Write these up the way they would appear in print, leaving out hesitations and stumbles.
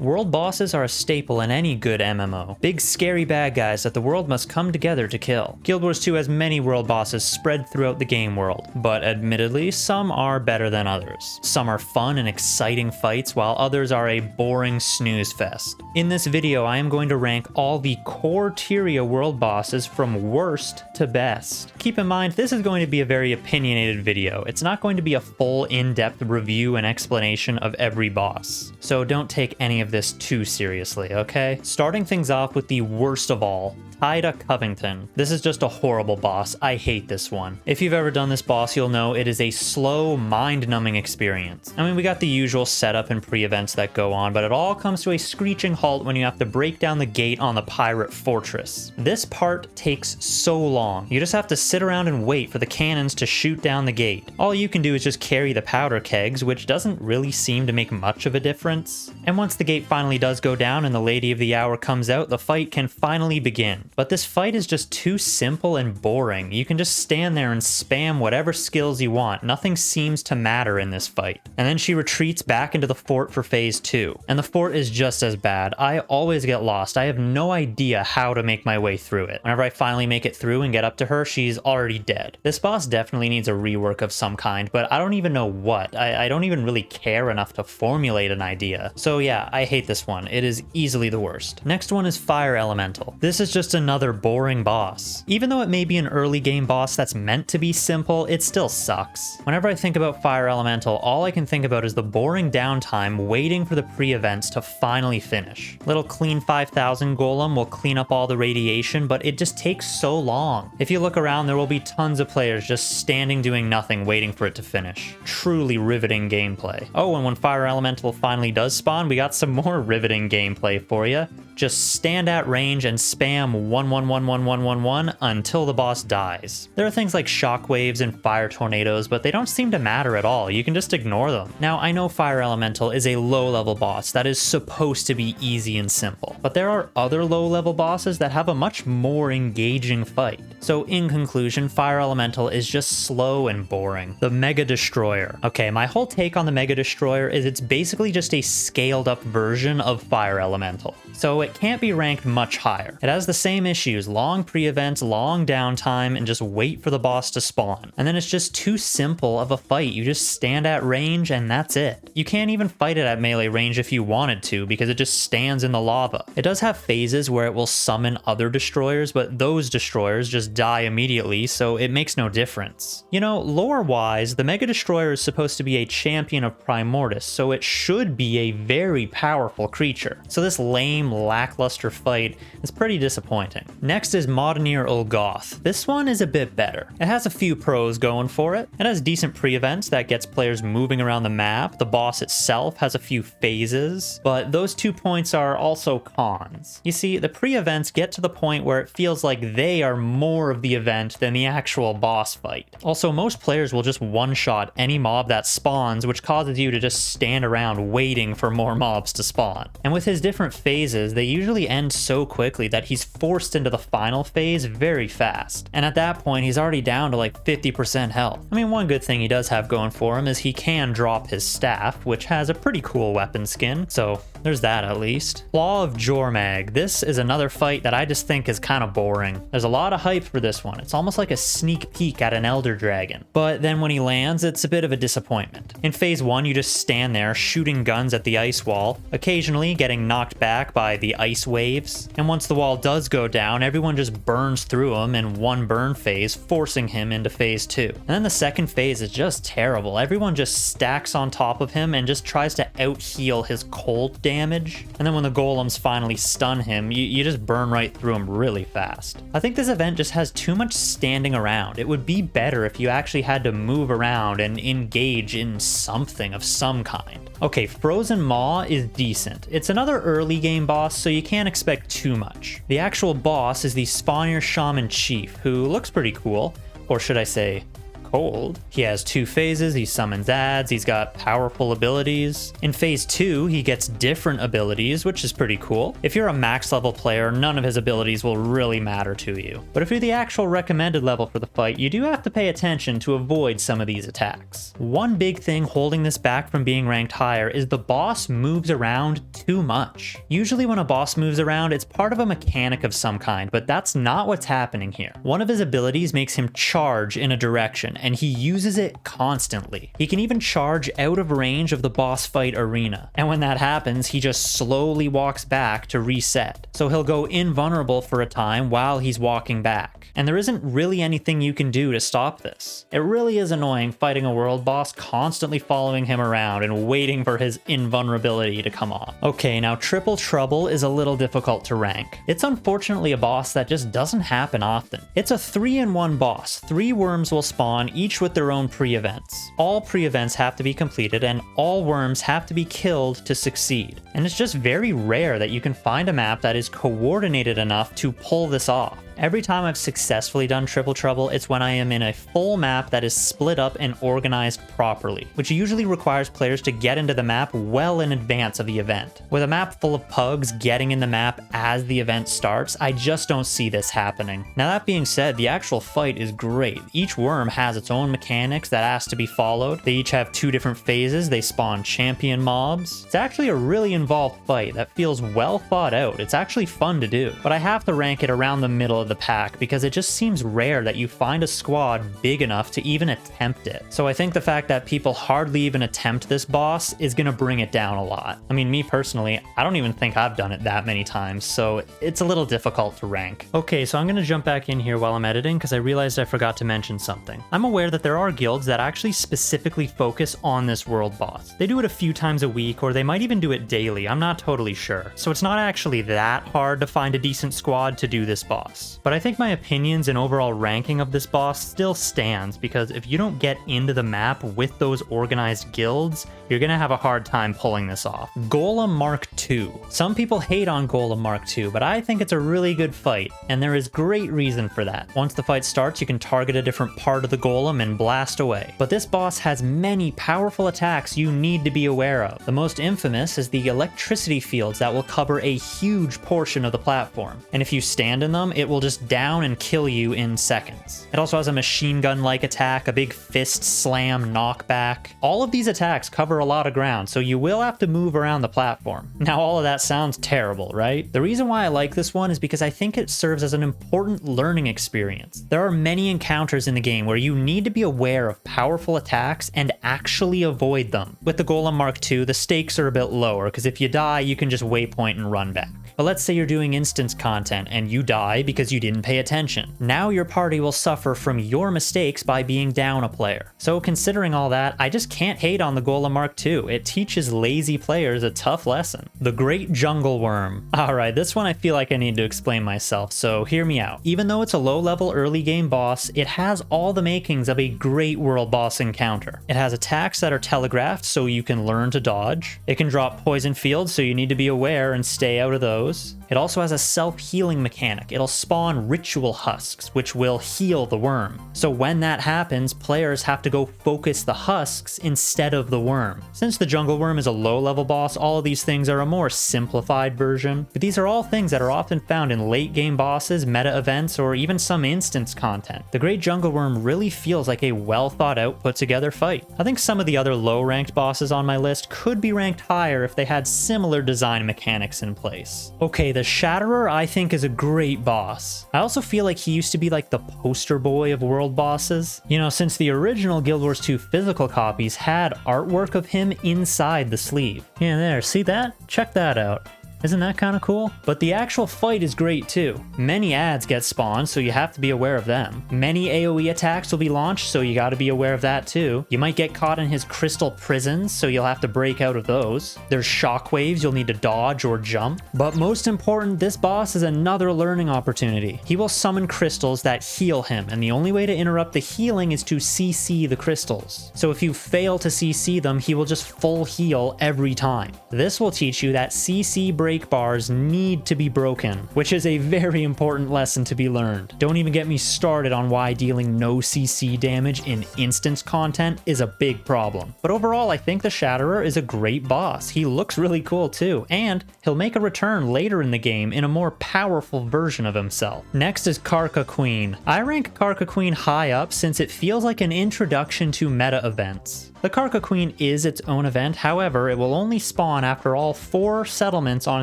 World bosses are a staple in any good MMO. Big scary bad guys that the world must come together to kill. Guild Wars 2 has many world bosses spread throughout the game world, but admittedly, some are better than others. Some are fun and exciting fights, while others are a boring snooze fest. In this video, I am going to rank all the core Tyria world bosses from worst to best. Keep in mind, this is going to be a very opinionated video. It's not going to be a full in-depth review and explanation of every boss. So don't take any of this too seriously, okay? Starting things off with the worst of all, Tyria Covington. This is just a horrible boss. I hate this one. If you've ever done this boss, you'll know it is a slow, mind-numbing experience. I mean, we got the usual setup and pre-events that go on, but it all comes to a screeching halt when you have to break down the gate on the pirate fortress. This part takes so long. You just have to sit around and wait for the cannons to shoot down the gate. All you can do is just carry the powder kegs, which doesn't really seem to make much of a difference. And once the gate finally does go down and the Lady of the Hour comes out, the fight can finally begin. But this fight is just too simple and boring. You can just stand there and spam whatever skills you want. Nothing seems to matter in this fight. And then she retreats back into the fort for phase 2. And the fort is just as bad. I always get lost. I have no idea how to make my way through it. Whenever I finally make it through and get up to her, she's already dead. This boss definitely needs a rework of some kind, but I don't even know what. I don't even really care enough to formulate an idea. So yeah, I hate this one. It is easily the worst. Next one is Fire Elemental. This is just another boring boss. Even though it may be an early game boss that's meant to be simple, it still sucks. Whenever I think about Fire Elemental, all I can think about is the boring downtime waiting for the pre-events to finally finish. Little clean 5000 golem will clean up all the radiation, but it just takes so long. If you look around, there will be tons of players just standing doing nothing waiting for it to finish. Truly riveting gameplay. Oh, and when Fire Elemental finally does spawn, we got some more riveting gameplay for you. Just stand at range and spam 1111111 until the boss dies. There are things like shockwaves and fire tornadoes, but they don't seem to matter at all. You can just ignore them. Now, I know Fire Elemental is a low-level boss that is supposed to be easy and simple, but there are other low-level bosses that have a much more engaging fight. So in conclusion, Fire Elemental is just slow and boring. The Mega Destroyer. Okay, my whole take on the Mega Destroyer is it's basically just a scaled-up version of Fire Elemental. So it can't be ranked much higher. It has the same issues, long pre-events, long downtime, and just wait for the boss to spawn. And then it's just too simple of a fight. You just stand at range and that's it. You can't even fight it at melee range if you wanted to, because it just stands in the lava. It does have phases where it will summon other destroyers, but those destroyers just die immediately, so it makes no difference. You know, lore-wise, the Mega Destroyer is supposed to be a champion of Primordius, so it should be a very powerful creature. So this lame, lackluster fight is pretty disappointing. Next is Modernir Ulgoth. This one is a bit better. It has a few pros going for it. It has decent pre-events that gets players moving around the map. The boss itself has a few phases, but those 2 points are also cons. You see, the pre-events get to the point where it feels like they are more of the event than the actual boss fight. Also, most players will just one-shot any mob that spawns, which causes you to just stand around waiting for more mobs to spawn. And with his different phases, they usually end so quickly that he's forced into the final phase very fast. And at that point, he's already down to like 50% health. I mean, one good thing he does have going for him is he can drop his staff, which has a pretty cool weapon skin, so there's that at least. Claw of Jormag. This is another fight that I just think is kind of boring. There's a lot of hype for this one. It's almost like a sneak peek at an Elder Dragon. But then when he lands, it's a bit of a disappointment. In phase 1, you just stand there shooting guns at the ice wall, occasionally getting knocked back by the ice waves. And once the wall does go down, everyone just burns through him in one burn phase, forcing him into phase 2. And then the second phase is just terrible. Everyone just stacks on top of him and just tries to out-heal his cold damage. And then when the golems finally stun him, you just burn right through him really fast. I think this event just has too much standing around. It would be better if you actually had to move around and engage in something of some kind. Okay, Frozen Maw is decent. It's another early game boss, so you can't expect too much. The actual boss is the Spawnier Shaman Chief, who looks pretty cool, or should I say, cold. He has 2 phases, he summons adds, he's got powerful abilities. In phase 2, he gets different abilities, which is pretty cool. If you're a max level player, none of his abilities will really matter to you. But if you're the actual recommended level for the fight, you do have to pay attention to avoid some of these attacks. One big thing holding this back from being ranked higher is the boss moves around too much. Usually when a boss moves around, it's part of a mechanic of some kind, but that's not what's happening here. One of his abilities makes him charge in a direction, and he uses it constantly. He can even charge out of range of the boss fight arena, and when that happens, he just slowly walks back to reset. So he'll go invulnerable for a time while he's walking back, and there isn't really anything you can do to stop this. It really is annoying fighting a world boss constantly following him around and waiting for his invulnerability to come off. Okay, now Triple Trouble is a little difficult to rank. It's unfortunately a boss that just doesn't happen often. It's a 3-in-1 boss. 3 worms will spawn, each with their own pre-events. All pre-events have to be completed, and all worms have to be killed to succeed. And it's just very rare that you can find a map that is coordinated enough to pull this off. Every time I've successfully done Triple Trouble, it's when I am in a full map that is split up and organized properly, which usually requires players to get into the map well in advance of the event. With a map full of pugs getting in the map as the event starts, I just don't see this happening. Now that being said, the actual fight is great. Each worm has its own mechanics that has to be followed. They each have 2 different phases. They spawn champion mobs. It's actually a really involved fight that feels well thought out. It's actually fun to do, but I have to rank it around the middle of the pack because it just seems rare that you find a squad big enough to even attempt it. So I think the fact that people hardly even attempt this boss is going to bring it down a lot. I mean, me personally, I don't even think I've done it that many times, so it's a little difficult to rank. Okay, so I'm going to jump back in here while I'm editing because I realized I forgot to mention something. I'm aware that there are guilds that actually specifically focus on this world boss. They do it a few times a week, or they might even do it daily. I'm not totally sure. So it's not actually that hard to find a decent squad to do this boss. But I think my opinions and overall ranking of this boss still stands, because if you don't get into the map with those organized guilds, you're gonna have a hard time pulling this off. Golem Mark II. Some people hate on Golem Mark II, but I think it's a really good fight, and there is great reason for that. Once the fight starts, you can target a different part of the golem and blast away. But this boss has many powerful attacks you need to be aware of. The most infamous is the electricity fields that will cover a huge portion of the platform, and if you stand in them, it will just down and kill you in seconds. It also has a machine gun-like attack, a big fist slam knockback. All of these attacks cover a lot of ground, so you will have to move around the platform. Now, all of that sounds terrible, right? The reason why I like this one is because I think it serves as an important learning experience. There are many encounters in the game where you need to be aware of powerful attacks and actually avoid them. With the Golem Mark II, the stakes are a bit lower, because if you die, you can just waypoint and run back. But let's say you're doing instance content and you die because you didn't pay attention. Now your party will suffer from your mistakes by being down a player. So considering all that, I just can't hate on the Golem Mark II. It teaches lazy players a tough lesson. The Great Jungle Worm. Alright, this one I feel like I need to explain myself, so hear me out. Even though it's a low-level early game boss, it has all the makings of a great world boss encounter. It has attacks that are telegraphed so you can learn to dodge. It can drop poison fields, so you need to be aware and stay out of those. It also has a self-healing mechanic. It'll spawn ritual husks, which will heal the worm. So when that happens, players have to go focus the husks instead of the worm. Since the jungle worm is a low-level boss, all of these things are a more simplified version. But these are all things that are often found in late-game bosses, meta events, or even some instance content. The Great Jungle Worm really feels like a well-thought-out, put-together fight. I think some of the other low-ranked bosses on my list could be ranked higher if they had similar design mechanics in place. Okay, the Shatterer I think is a great boss. I also feel like he used to be like the poster boy of world bosses. You know, since the original Guild Wars 2 physical copies had artwork of him inside the sleeve. Yeah, there, see that? Check that out. Isn't that kind of cool? But the actual fight is great too. Many adds get spawned, so you have to be aware of them. Many AoE attacks will be launched, so you gotta be aware of that too. You might get caught in his crystal prisons, so you'll have to break out of those. There's shockwaves you'll need to dodge or jump. But most important, this boss is another learning opportunity. He will summon crystals that heal him, and the only way to interrupt the healing is to CC the crystals. So if you fail to CC them, he will just full heal every time. This will teach you that CC breaks break bars need to be broken, which is a very important lesson to be learned. Don't even get me started on why dealing no CC damage in instance content is a big problem. But overall, I think the Shatterer is a great boss. He looks really cool too, and he'll make a return later in the game in a more powerful version of himself. Next is Karka Queen. I rank Karka Queen high up since it feels like an introduction to meta events. The Karka Queen is its own event, however, it will only spawn after all 4 settlements on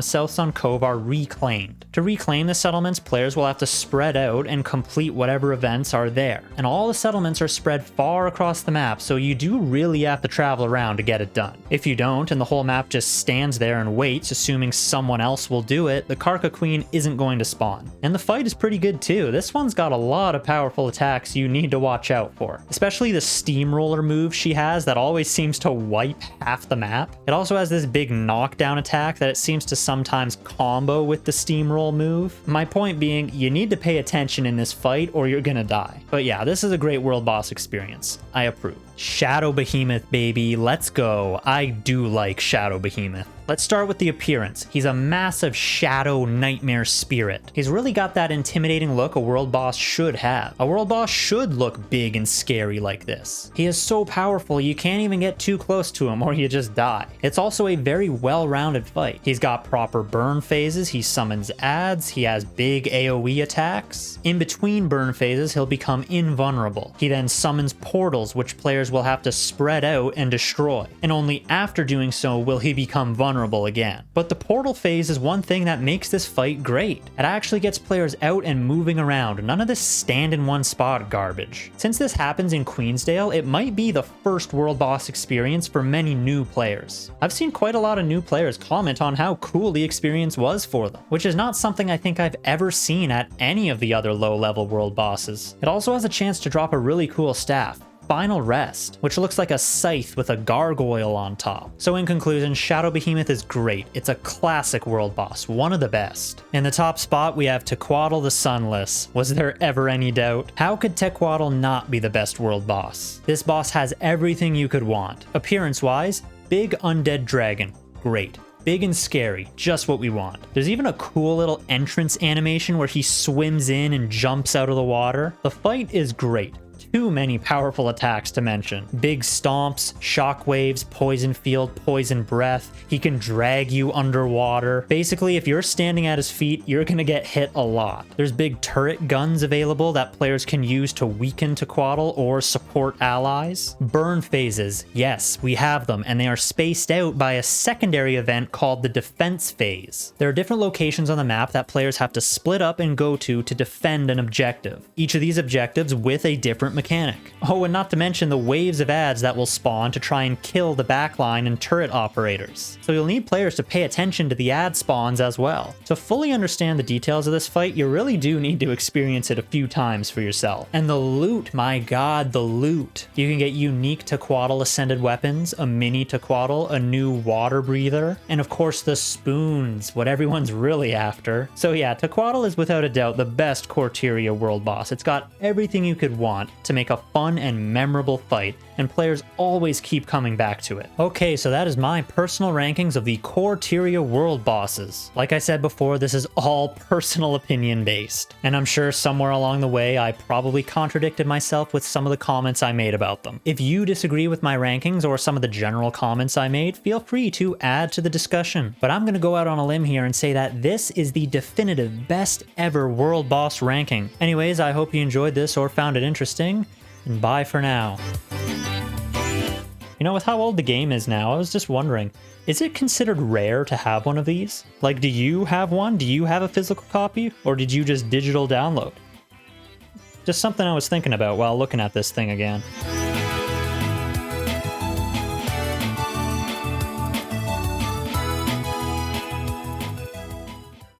South Sun Cove are reclaimed. To reclaim the settlements, players will have to spread out and complete whatever events are there. And all the settlements are spread far across the map, so you do really have to travel around to get it done. If you don't, and the whole map just stands there and waits, assuming someone else will do it, the Karka Queen isn't going to spawn. And the fight is pretty good too. This one's got a lot of powerful attacks you need to watch out for, especially the steamroller move she has that always seems to wipe half the map. It also has this big knockdown attack that it seems to sometimes combo with the steamroll move. My point being, you need to pay attention in this fight or you're gonna die. But yeah, this is a great world boss experience. I approve. Shadow Behemoth, baby, let's go. I do like Shadow Behemoth. Let's start with the appearance. He's a massive shadow nightmare spirit. He's really got that intimidating look a world boss should have. A world boss should look big and scary like this. He is so powerful you can't even get too close to him or you just die. It's also a very well-rounded fight. He's got proper burn phases, he summons adds, he has big AoE attacks. In between burn phases, he'll become invulnerable. He then summons portals which players will have to spread out and destroy. And only after doing so will he become vulnerable again. But the portal phase is one thing that makes this fight great. It actually gets players out and moving around, none of this stand in one spot garbage. Since this happens in Queensdale, it might be the first world boss experience for many new players. I've seen quite a lot of new players comment on how cool the experience was for them, which is not something I think I've ever seen at any of the other low-level world bosses. It also has a chance to drop a really cool staff, Final Rest, which looks like a scythe with a gargoyle on top. So in conclusion, Shadow Behemoth is great. It's a classic world boss, one of the best. In the top spot, we have Tequatl the Sunless. Was there ever any doubt? How could Tequatl not be the best world boss? This boss has everything you could want. Appearance-wise, big undead dragon, great. Big and scary, just what we want. There's even a cool little entrance animation where he swims in and jumps out of the water. The fight is great. Too many powerful attacks to mention. Big stomps, shockwaves, poison field, poison breath. He can drag you underwater. Basically, if you're standing at his feet, you're gonna get hit a lot. There's big turret guns available that players can use to weaken Tequatl or support allies. Burn phases, yes, we have them, and they are spaced out by a secondary event called the defense phase. There are different locations on the map that players have to split up and go to defend an objective. Each of these objectives with a different mechanic. Oh, and not to mention the waves of ads that will spawn to try and kill the backline and turret operators. So you'll need players to pay attention to the ad spawns as well. To fully understand the details of this fight, you really do need to experience it a few times for yourself. And the loot, my god, the loot. You can get unique Tequatl ascended weapons, a mini Tequatl, a new water breather, and of course the spoons, what everyone's really after. So yeah, Tequatl is without a doubt the best core Tyria world boss. It's got everything you could want to make a fun and memorable fight, and players always keep coming back to it. Okay, so that is my personal rankings of the core Tyria world bosses. Like I said before, this is all personal opinion based, and I'm sure somewhere along the way I probably contradicted myself with some of the comments I made about them. If you disagree with my rankings or some of the general comments I made, feel free to add to the discussion. But I'm gonna go out on a limb here and say that this is the definitive best ever world boss ranking. Anyways, I hope you enjoyed this or found it interesting, and bye for now. You know, with how old the game is now, I was just wondering, is it considered rare to have one of these? Like, do you have one? Do you have a physical copy? Or did you just digital download? Just something I was thinking about while looking at this thing again.